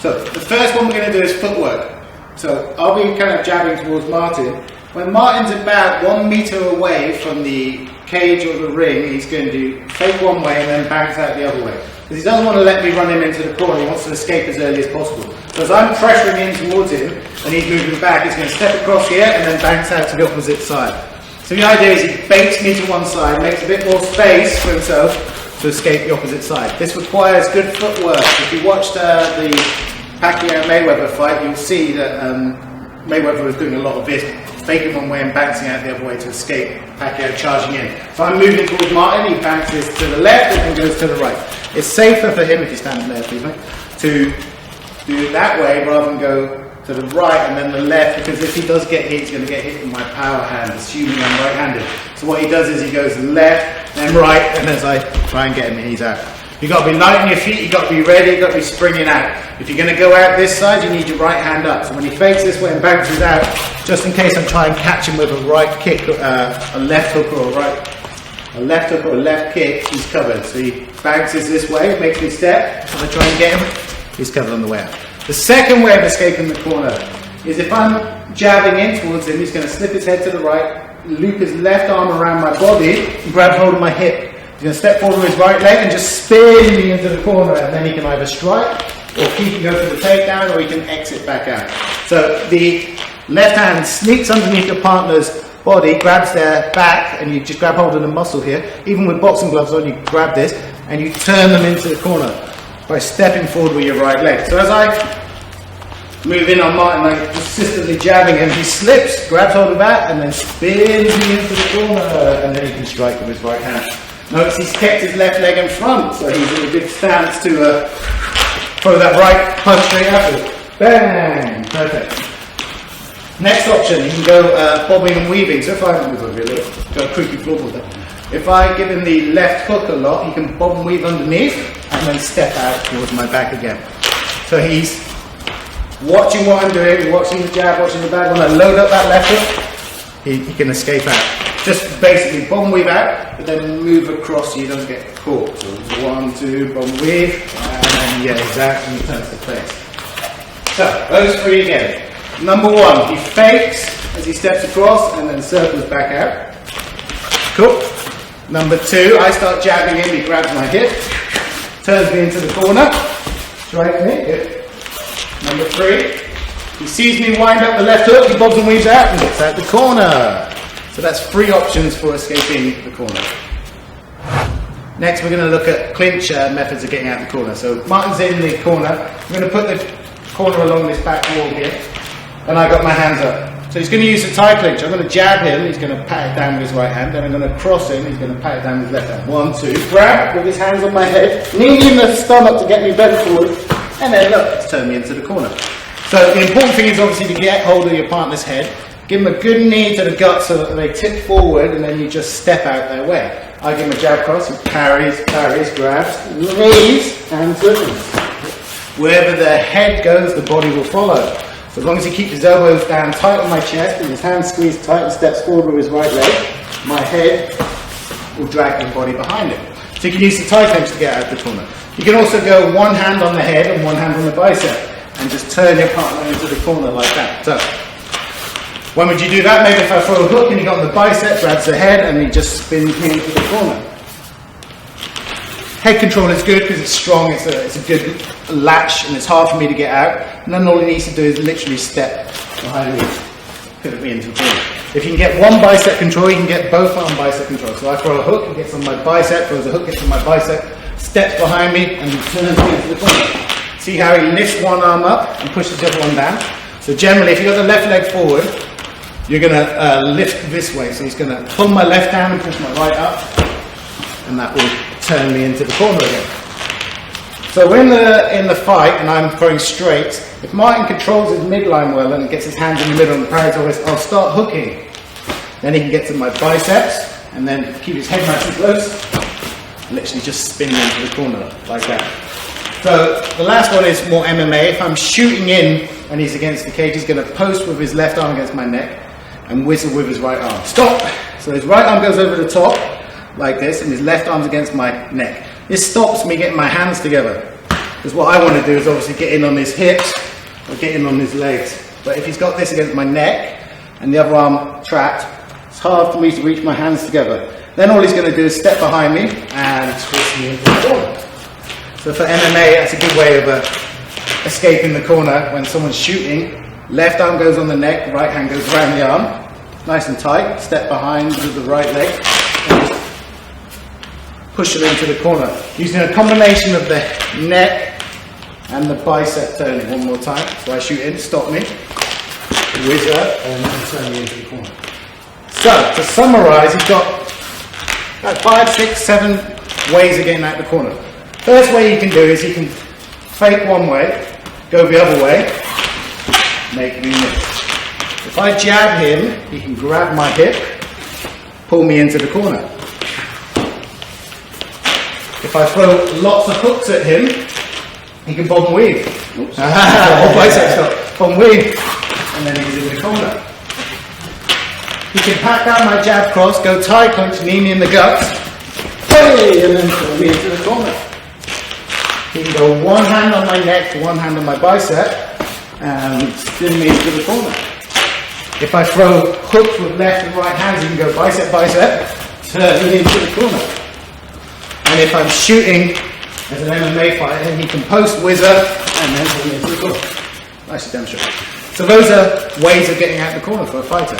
So the first one we're going to do is footwork. So I'll be kind of jabbing towards Martin. When Martin's about 1 meter away from the cage or the ring, he's going to fake one way and then bounce out the other way. Because he doesn't want to let me run him into the corner, he wants to escape as early as possible. So as I'm pressuring in towards him and he's moving back, he's going to step across here and then bounce out to the opposite side. So the idea is he baits me to one side, makes a bit more space for himself to escape the opposite side. This requires good footwork. If you watched the Pacquiao-Mayweather fight, you'll see that Mayweather was doing a lot of this, faking one way and bouncing out the other way to escape Pacquiao charging in. So I'm moving towards Martin, he bounces to the left and then goes to the right. It's safer for him, if you stand there please mate, to do it that way rather than go to the right and then the left, because if he does get hit, he's going to get hit with my power hand, assuming I'm right-handed. So what he does is he goes left, then right, and as I try and get him, he's out. You've got to be light on your feet, you've got to be ready, you've got to be springing out. If you're going to go out this side, you need your right hand up. So when he fakes this way and bounces out, just in case I'm trying to catch him with a right kick, a left hook or a left kick, he's covered. So he bounces this way, makes me step, and I try and get him, he's covered on the way out. The second way of escaping the corner is if I'm jabbing in towards him, he's going to slip his head to the right, loop his left arm around my body, and grab hold of my hip. He's going to step forward with his right leg and just spin me into the corner, and then he can either strike or keep and go for the takedown, or he can exit back out. So the left hand sneaks underneath your partner's body, grabs their back, and you just grab hold of the muscle here. Even with boxing gloves on, you grab this and you turn them into the corner by stepping forward with your right leg. So as I move in on Martin, I'm consistently jabbing him, he slips, grabs hold of that, and then spins me into the corner, and then he can strike with his right hand. Notice he's kept his left leg in front, so he's in a good stance to throw that right punch straight after. Bang! Perfect. Next option, you can go bobbing and weaving. So if I move over a little, go creaky floorboard there. If I give him the left hook a lot, he can bob and weave underneath and then step out towards my back again. So he's watching what I'm doing, watching the jab, watching the back. When I load up that left hook, he can escape out. Just basically bomb weave out, but then move across so you don't get caught. So 1, 2, bomb weave, and then yeah, exactly, he turns to face. So those three again. Number one, he fakes as he steps across and then circles back out. Cool. Number two, I start jabbing in, he grabs my hip, turns me into the corner, strikes me. Good. Number three, he sees me wind up the left hook, he bobs and weaves out and gets out the corner. So that's three options for escaping the corner. Next we're going to look at clinch methods of getting out the corner. So Martin's in the corner, I'm going to put the corner along this back wall here, and I got my hands up. So he's going to use a tie clinch. I'm going to jab him, he's going to pat it down with his right hand, then I'm going to cross him, he's going to pat it down with his left hand. 1, 2, grab with his hands on my head, knee in the stomach to get me bent forward, and then look, it's turned me into the corner. So the important thing is obviously to get hold of your partner's head. Give them a good knee to the gut so that they tip forward and then you just step out their way. I give him a jab cross, he parries, grabs, leaves, and turns. Wherever the head goes, the body will follow. So as long as he keeps his elbows down tight on my chest and his hands squeezed tight and steps forward with his right leg, my head will drag the body behind him. So you can use the tie clinch to get out of the corner. You can also go one hand on the head and one hand on the bicep and just turn your partner into the corner like that. So when would you do that? Maybe if I throw a hook and he got on the bicep, grabs the head and he just spins me into the corner. Head control is good because it's strong, it's a good latch and it's hard for me to get out. And then all he needs to do is literally step behind me, put me into the corner. If you can get one bicep control, you can get both arm bicep control. So I throw a hook, he gets on my bicep, throws a hook, gets on my bicep, steps behind me and turns me into the corner. See how he lifts one arm up and pushes the other one down? So generally, if you've got the left leg forward, you're going to lift this way. So he's going to pull my left down and push my right up, and that will turn me into the corner again. So we're in the fight and I'm throwing straight. If Martin controls his midline well and gets his hands in the middle and parries, I'll start hooking. Then he can get to my biceps and then keep his head nice and close. Literally just spin me into the corner like that. So the last one is more MMA. If I'm shooting in and he's against the cage, he's going to post with his left arm against my neck and whistle with his right arm. Stop! So his right arm goes over the top like this and his left arm's against my neck. This stops me getting my hands together. Because what I want to do is obviously get in on his hips or get in on his legs. But if he's got this against my neck and the other arm trapped, it's hard for me to reach my hands together. Then all he's going to do is step behind me and twist me into the corner. So for MMA, that's a good way of escaping the corner when someone's shooting. Left arm goes on the neck, right hand goes around the arm. Nice and tight, step behind with the right leg. And just push it into the corner. Using a combination of the neck and the bicep turning. One more time. So I shoot in, stop me, whiz up, and then turn me into the corner. So, to summarise, you've got about 5, 6, 7 ways of getting out the corner. First way you can do is you can fake one way, go the other way, make me miss. If I jab him, he can grab my hip, pull me into the corner. If I throw lots of hooks at him, he can bob and weave. Or bicep shot, bob and weave, and then he's in the corner. He can pat down my jab cross, go tie punch, knee me in the guts, hey, and then throw me into the corner. He can go one hand on my neck, one hand on my bicep, and spin me into the corner. If I throw hooks with left and right hands, he can go bicep, bicep, turn me into the corner. And if I'm shooting as an MMA fighter, he can post whizzer and then turn me into the corner. Nice to demonstrate. So those are ways of getting out the corner for a fighter.